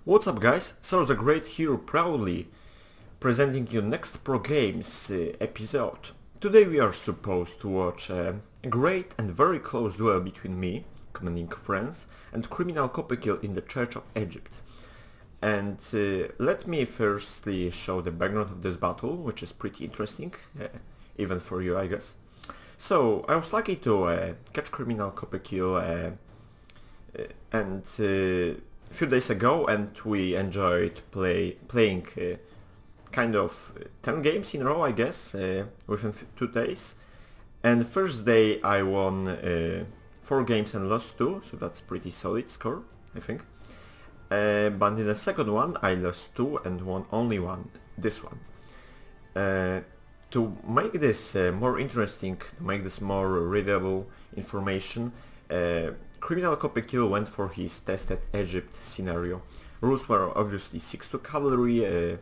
What's up guys, Cyrus the Great here proudly presenting you next Pro Games episode. Today we are supposed to watch a great and very close duel between me, commanding France, and Criminal-Copykill in the Church of Egypt. And let me firstly show the background of this battle, which is pretty interesting, even for you I guess. So I was lucky to catch Criminal-Copykill and a few days ago, and we enjoyed playing kind of 10 games in a row I guess, within 2 days. And first day I won 4 games and lost 2, so that's pretty solid score I think. But in the second one I lost 2 and won only 1, this one. To make this more interesting, to make this more readable information, Criminal-Copykill went for his tested Egypt scenario. Rules were obviously 6-2 cavalry,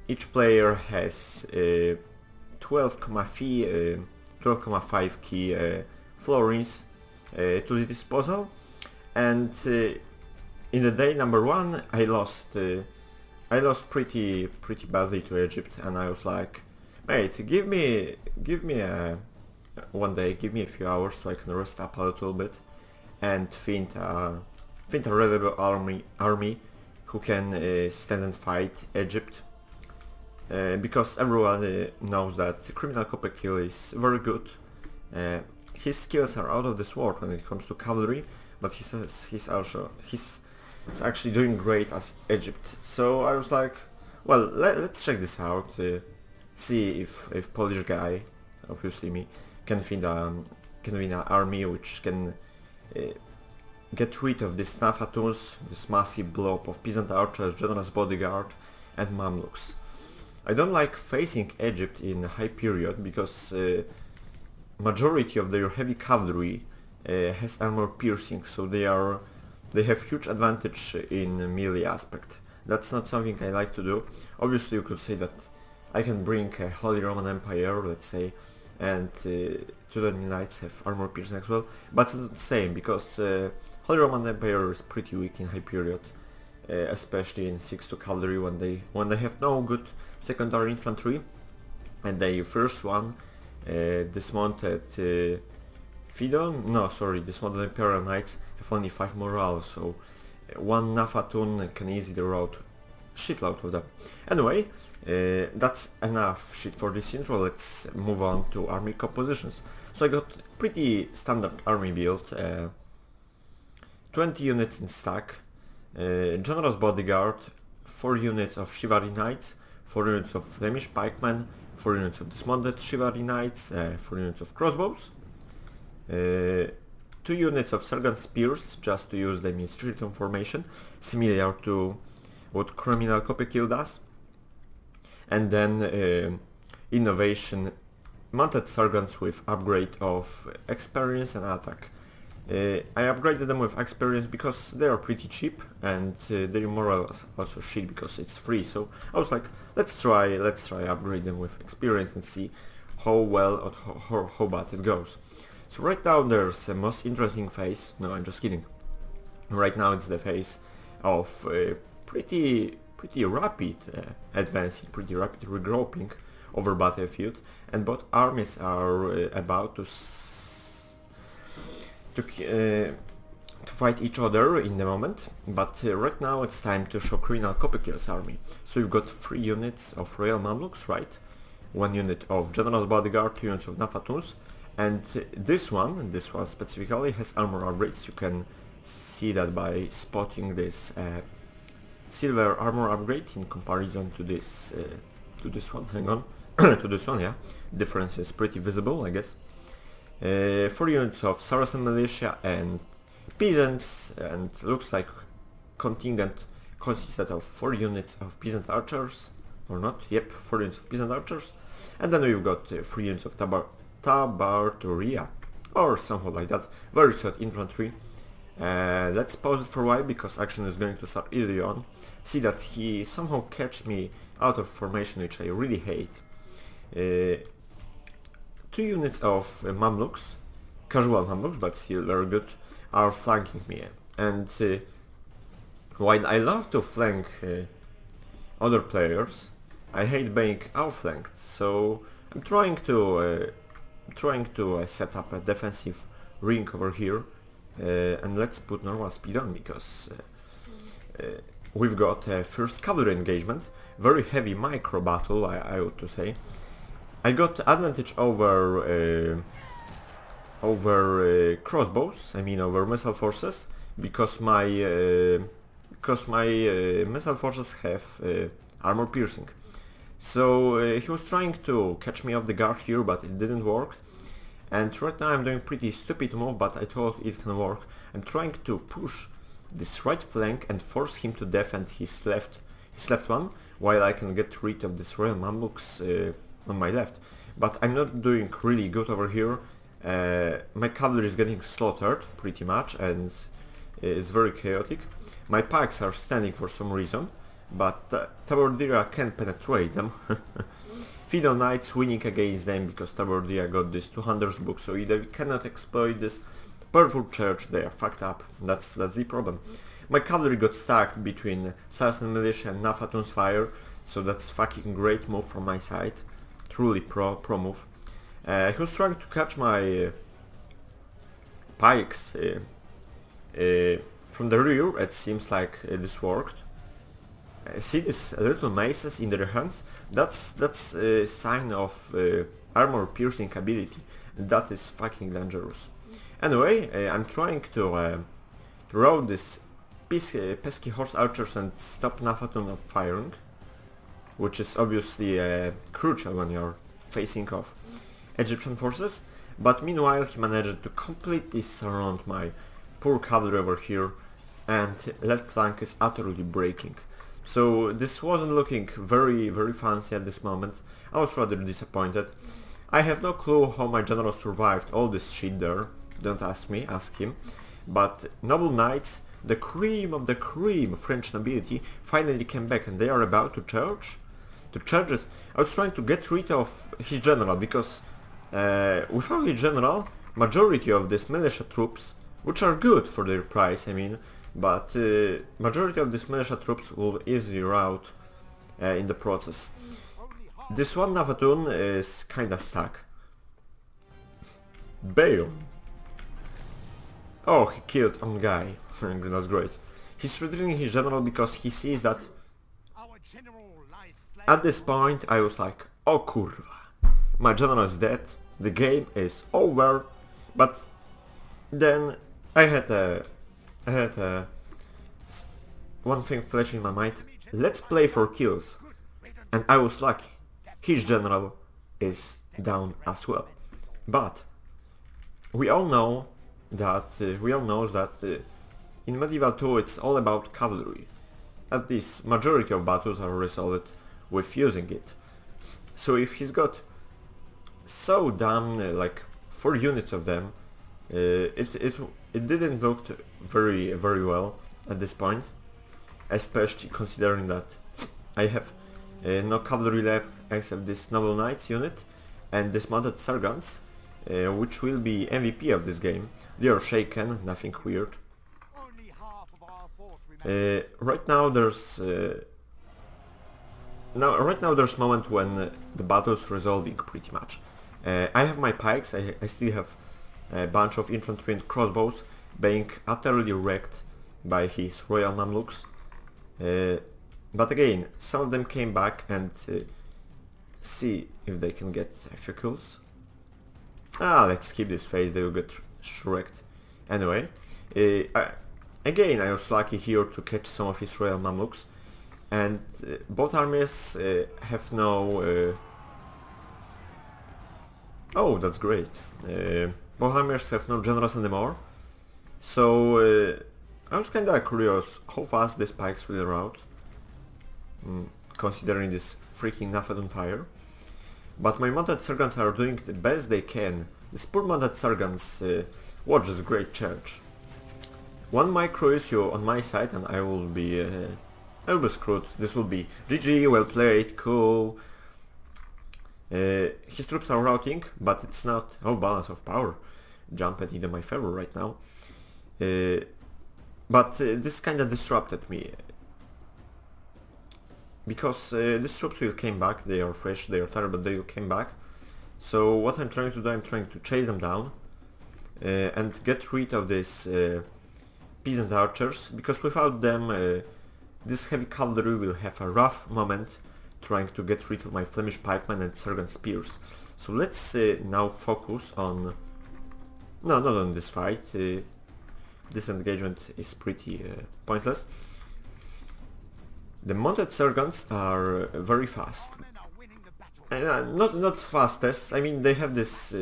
each player has 12,5 key florins to the disposal, and in the day number 1 I lost pretty badly to Egypt, and I was like, mate, give me one day, give me a few hours so I can rest up a little bit and find a reliable army who can stand and fight Egypt, because everyone knows that Criminal-Copykill is very good. His skills are out of this world when it comes to cavalry, but he's actually doing great as Egypt. So I was like, well, let's check this out, see if Polish guy, obviously me, can win an army which can get rid of these Nafatuns, this massive blob of peasant archers, generous bodyguard and Mamluks. I don't like facing Egypt in high period because majority of their heavy cavalry has armor piercing, so they have huge advantage in melee aspect. That's not something I like to do. Obviously you could say that I can bring a Holy Roman Empire, let's say, and Tudor Knights have armor piercing as well, but it's not the same because Holy Roman Empire is pretty weak in high period, especially in 6-2 cavalry when they have no good secondary infantry, and they first one dismounted dismounted Imperial Knights have only 5 morale, so one Nafatun can easily rout shitload of them. Anyway, that's enough shit for this intro. Let's move on to army compositions. So I got pretty standard army build, 20 units in stack, generous bodyguard, 4 units of chivalry knights, 4 units of Flemish pikemen, 4 units of dismounted chivalry knights, 4 units of crossbows, 2 units of sergeant spears, just to use them in street formation, similar to what Criminal-Copykill does, and then innovation mounted sergeants with upgrade of experience and attack. I upgraded them with experience because they are pretty cheap, and their morale is also shit because it's free, so I was like, let's try upgrade them with experience and see how well or how bad it goes. So right now there's the most interesting phase. No, I'm just kidding. Right now it's the phase of pretty rapid advancing, pretty rapid regrouping over battlefield, and both armies are about to fight each other in the moment. But right now it's time to show Criminal-Copykill's army. So you've got 3 units of Royal Mamluks, right? 1 unit of Generous Bodyguard, 2 units of Nafatuns, and this one specifically has armor upgrades. You can see that by spotting this silver armor upgrade in comparison to this one. Hang on, to this one, yeah. Difference is pretty visible, I guess. 4 units of Saracen militia and peasants, and looks like contingent consisted of 4 units of peasant archers, or not? Yep, 4 units of peasant archers, and then we've got 3 units of Tabarturia, or something like that. Very solid infantry. Let's pause it for a while because action is going to start early on. See that he somehow catch me out of formation, which I really hate. 2 units of Mamluks, casual Mamluks but still very good, are flanking me, and While I love to flank other players, I hate being outflanked, so I'm trying to set up a defensive ring over here, and let's put normal speed on because we've got a first cavalry engagement, very heavy micro battle I ought to say. I got advantage over crossbows, I mean over missile forces, because my missile forces have armor piercing. So he was trying to catch me off the guard here, but it didn't work. And right now I'm doing pretty stupid move, but I thought it can work. I'm trying to push this right flank and force him to defend his left one, while I can get rid of this Royal Mamluks on my left. But I'm not doing really good over here. My cavalry is getting slaughtered pretty much, and it's very chaotic. My pikes are standing for some reason, but Tabardira can penetrate them. Fiddle Knights winning against them because Tabardira got this 200 book, so they cannot exploit this powerful church. They are fucked up. That's the problem. My cavalry got stuck between Saracen militia and Nafatun's fire, so that's fucking great move from my side. Truly pro move. He was trying to catch my pikes from the rear. It seems like this worked. See these little maces in their hands? That's a sign of armor piercing ability. That is fucking dangerous. Anyway, I'm trying to row this pesky horse archers and stop Nafatun from firing, which is obviously crucial when you're facing off Egyptian forces. But meanwhile he managed to completely surround my poor cavalry over here, and left flank is utterly breaking. So this wasn't looking very fancy at this moment. I was rather disappointed. I have no clue how my general survived all this shit there. Don't ask me, ask him. But noble knights, the cream of the cream French nobility, finally came back, and they are about to charge. To charges. I was trying to get rid of his general because without his general, majority of these militia troops, which are good for their price, I mean, but majority of these militia troops will easily rout in the process. This one Navatun is kinda stuck. Bam! Oh, he killed one guy. That's great. He's returning his general because he sees that... At this point I was like, oh kurwa, my general is dead, the game is over. But then I had one thing flashing in my mind: let's play for kills. And I was lucky. His general is down as well. But we all know that in Medieval 2 it's all about cavalry. At least majority of battles are resolved with using it. So if he's got so damn like 4 units of them, it didn't look very well at this point, especially considering that I have no cavalry left except this noble knights unit and dismounted sergeants, which will be MVP of this game. They are shaken, nothing weird. Right now there's moment when the battle's resolving pretty much. I have my pikes. I still have a bunch of infantry and crossbows being utterly wrecked by his Royal Mamluks. But again, some of them came back and see if they can get a few kills. Let's skip this phase, they will get wrecked. Anyway, again I was lucky here to catch some of his Royal Mamluks, and both armies have no... oh, that's great. Both armies have no generals anymore, so I was kinda curious how fast these pikes will rout, considering this freaking Nafadon fire. But my mounted sergeants are doing the best they can. These poor mounted sergeants watch this great church. One micro issue on my side and I will be screwed. This will be GG, well played, cool. His troops are routing, but it's not... oh, balance of power jumped into my favor right now. But this kinda disrupted me. Because these troops will came back, they are fresh, they are tired, but they will came back. So what I'm trying to do, I'm trying to chase them down and get rid of these peasant archers, because without them this heavy cavalry will have a rough moment trying to get rid of my Flemish pikemen and sergeant spears. So let's now focus on... No, not on this fight. This engagement is pretty pointless. The mounted sergeants are very fast. Not fastest, I mean they have this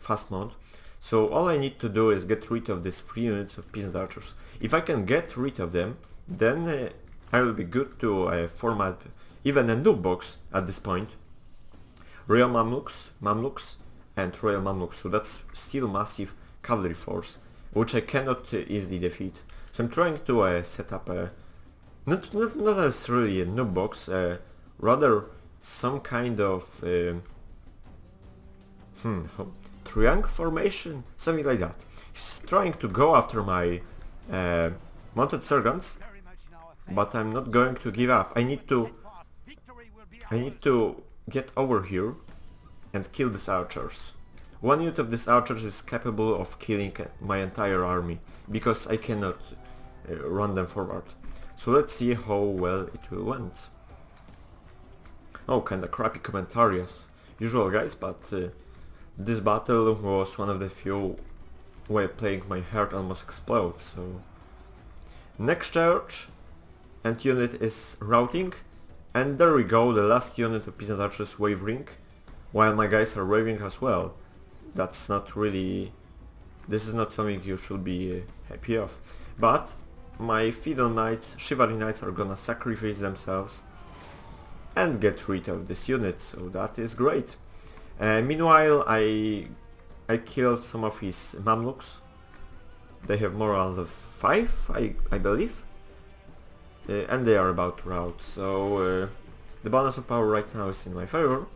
fast mount. So all I need to do is get rid of these 3 units of peasant archers. If I can get rid of them, then I will be good to format even a noob box at this point. Royal Mamluks and Royal Mamluks, so that's still massive cavalry force, which I cannot easily defeat. So I'm trying to set up a... Not necessarily a noob box, rather some kind of... triangle formation? Something like that. He's trying to go after my mounted sergeants, but I'm not going to give up. I need to get over here and kill these archers. 1 unit of these archers is capable of killing my entire army, because I cannot run them forward. So let's see how well it will went. Oh, kinda crappy commentary as usual, guys, but this battle was one of the few where playing my heart almost explodes, so... Next charge and unit is routing, and there we go, the last unit of peasant archers wavering, while my guys are wavering as well. That's not really... This is not something you should be happy of. But my Fiddle Knights, Chivalry Knights are gonna sacrifice themselves and get rid of this unit, so that is great. Meanwhile, I killed some of his Mamluks. They have morale of 5, I believe. And they are about to rout, so the balance of power right now is in my favor.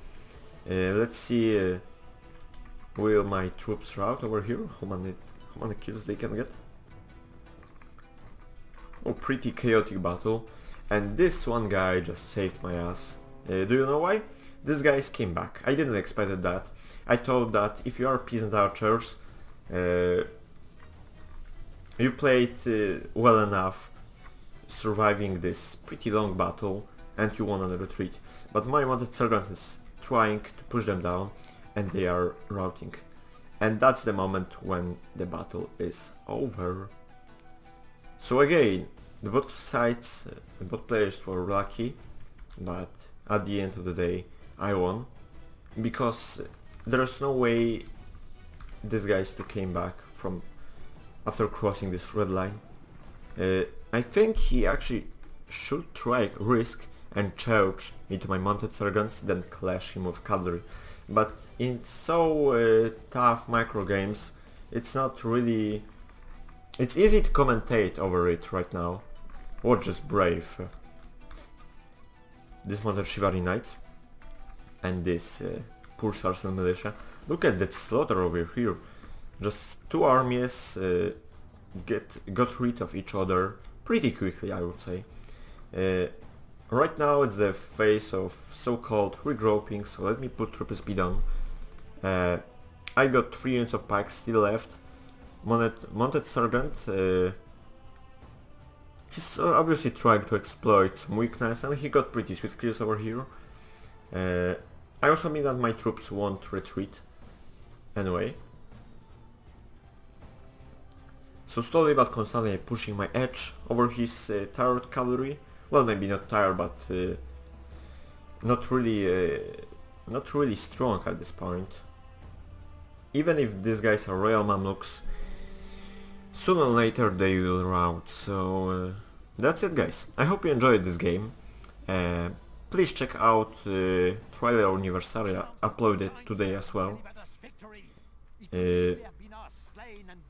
Let's see, will my troops rout over here? How many kills they can get? Oh, pretty chaotic battle. And this one guy just saved my ass. Do you know why? This guy came back. I didn't expect that. I thought that if you are peasant archers, you played well enough surviving this pretty long battle and you want to retreat. But my mounted sergeant is trying to push them down and they are routing. And that's the moment when the battle is over. So again, the both sides, the both players were lucky, but at the end of the day I won, because there's no way this guys to came back from after crossing this red line. I think he actually should try risk and charge into my mounted sergeants, then clash him with cavalry. But in so tough micro games, it's not really... It's easy to commentate over it right now. Watch this brave. This mounted chivalry knights and this poor Saracen militia. Look at that slaughter over here. Just 2 armies got rid of each other pretty quickly, I would say. Right now it's the phase of so-called regrouping, so let me put troop speed on. I got 3 units of pikes still left. Mounted sergeant, he's obviously trying to exploit some weakness, and he got pretty sweet kills over here. I also mean that my troops won't retreat anyway. So slowly but constantly I'm pushing my edge over his tired cavalry. Well, maybe not tired, but not really strong at this point. Even if these guys are Royal Mamluks, sooner or later they will rout. So that's it, guys. I hope you enjoyed this game. Please check out Trailer Universalia uploaded today as well.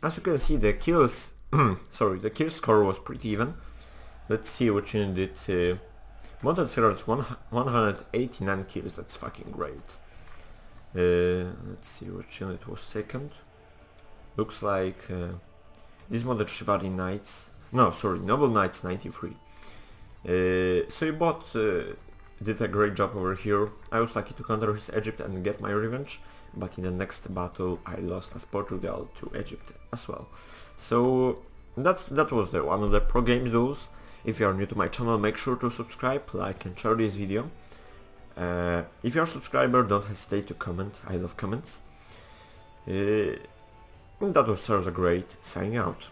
As you can see, the kills, the kill score was pretty even. Let's see which unit did. Mounted Cyrus 189 kills. That's fucking great. Let's see which unit was second. Looks like this mounted Chivalry Knights No, sorry, Noble Knights 93. So you bot did a great job over here. I was lucky to counter his Egypt and get my revenge, but in the next battle I lost as Portugal to Egypt as well. So that was one of the pro games duels. If you are new to my channel, make sure to subscribe, like and share this video. If you are a subscriber, don't hesitate to comment, I love comments. That was Cyrus the Great, signing out.